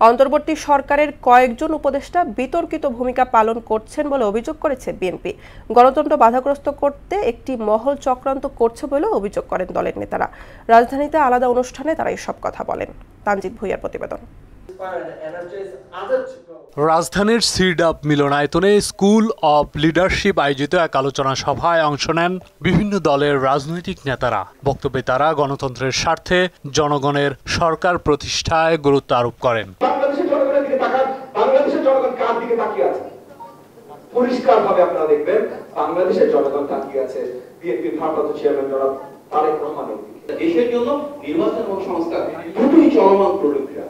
অন্তর্বর্তী সরকারের কয়েকজন উপদেষ্টা বিতর্কিত ভূমিকা পালন করছেন বলে অভিযোগ করেছে বিএনপি। গণতন্ত্র বাধাগ্রস্ত করতে একটি মহল চক্রান্ত করছে বলে অভিযোগ করেন দলের নেতারা। রাজধানীতে আলাদা অনুষ্ঠানে তারা এসব কথা বলেন। তানজিদ ভুঁইয়ার প্রতিবেদন। রাজধানীর সিডাপ মিলনায়তনে স্কুল অব লিডারশিপ আয়োজিত এক আলোচনা সভায় অংশ নেন বিভিন্ন দলের রাজনৈতিক নেতারা। বক্তব্যে তারা গণতন্ত্রের স্বার্থে জনগণের সরকার প্রতিষ্ঠায় গুরুত্ব আরোপ করেন। পরিষ্কারভাবে আপনারা দেখবেন বাংলাদেশের জনগণ তাকিয়ে আছে বিএনপির ভারপ্রাপ্ত চেয়ারম্যান জনাব তারেক রহমানের দিকে। দেশের জন্য নির্বাচন এবং সংস্কার দুটোই চলমান প্রক্রিয়া।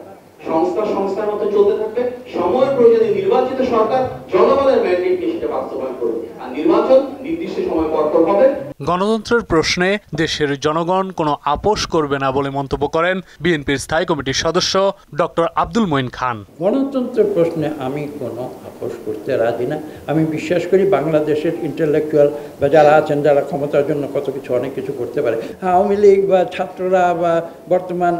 সংস্কার মতো চলতে থাকবে। সময়ের প্রয়োজনে নির্বাচিত সরকার জনগণের ম্যান্ডেটকে সেটা বাস্তবায়ন করবে, আর নির্বাচন নির্দিষ্ট সময় পর হবে। গণতন্ত্রের প্রশ্নে দেশের জনগণ কোনো আপোষ করবে না বলে মন্তব্য করেন বিএনপির স্থায়ী কমিটির সদস্য ডক্টর আব্দুল মঈন খান। গণতন্ত্রের প্রশ্নে আমি কোনো আপোষ করতে রাজি না। আমি বিশ্বাস করি বাংলাদেশের ইন্টেলেকচুয়াল বা যারা আছেন, যারা ক্ষমতার জন্য কত কিছু অনেক কিছু করতে পারে। আওয়ামী লীগ বা ছাত্ররা বা বর্তমান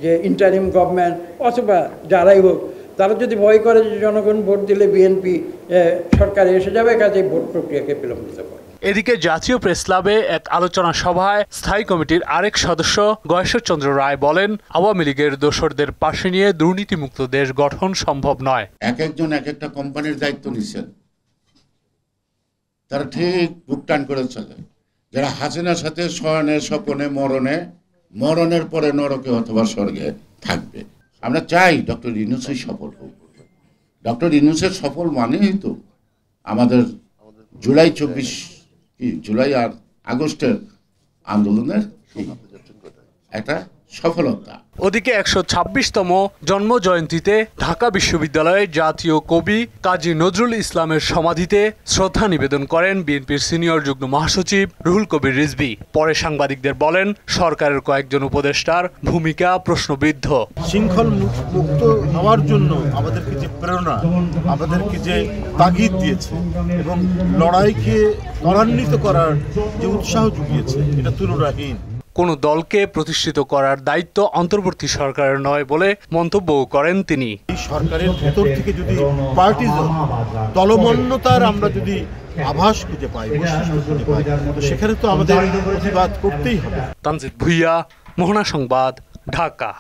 যে ইন্টারিম গভর্নমেন্ট অথবা যারাই হোক, তারা যদি ভয় করে যে জনগণ ভোট দিলে বিএনপি সরকারে এসে যাবে, কাজে ভোট প্রক্রিয়াকে বিলম্বিত করে। এদিকে জাতীয় প্রেস ক্লাবে এক আলোচনা সভায় স্থায়ী কমিটির আরেক সদস্য গয়েশ্বরচন্দ্র রায় বলেন, আওয়ামী লীগের দোসরদের পাশে নিয়ে দুর্নীতিমুক্ত দেশ গঠন সম্ভব নয়। এক একজন এক একটা কোম্পানির দায়িত্ব নিচ্ছেন, তারা ঠিক বুক টান করে চলে। যারা হাসিনার সাথে শয়নে স্বপনে মরণের পরে নরকে অথবা স্বর্গে থাকবে। আমরা চাই ডক্টর ইউনূসের সফল হোক। ডক্টর ইউনূসের সফল মানেই তো আমাদের জুলাই আর আগস্টের আন্দোলনের একটা সফলতা। ওদিকে ১২৬তম জন্ম জয়ন্তীতে ঢাকা বিশ্ববিদ্যালয়ে জাতীয় কবি কাজী নজরুল ইসলামের সমাধিতে শ্রদ্ধা নিবেদন করেন বিএনপির সিনিয়র যুগ্ম মহাসচিব রুহুল কবির রিজভী। পরে সাংবাদিকদের বলেন, সরকারের কয়েকজন উপদেষ্টার ভূমিকা প্রশ্নবিদ্ধ। শৃঙ্খল মুক্ত হওয়ার জন্য আমাদেরকে যে প্রেরণা, আমাদেরকে যে তাগিদ দিয়েছে এবং লড়াইকে ত্বরান্বিত করার যে উৎসাহ জুগিয়েছে, এটা তুলনাহীন। কোন দলকে প্রতিষ্ঠিত করার দায়িত্ব অন্তর্বর্তী সরকারের নয় বলে মন্তব্য করেন তিনি। এই সরকারের ভেতর থেকে যদি পার্টিজম দলমন্যতার আমরা যদি আভাস খুঁজে পাই, তো সেখানে তো আমাদের প্রতিবাদ করতেই হবে। তানজিদ ভুঁইয়া, মোহনা সংবাদ, ঢাকা।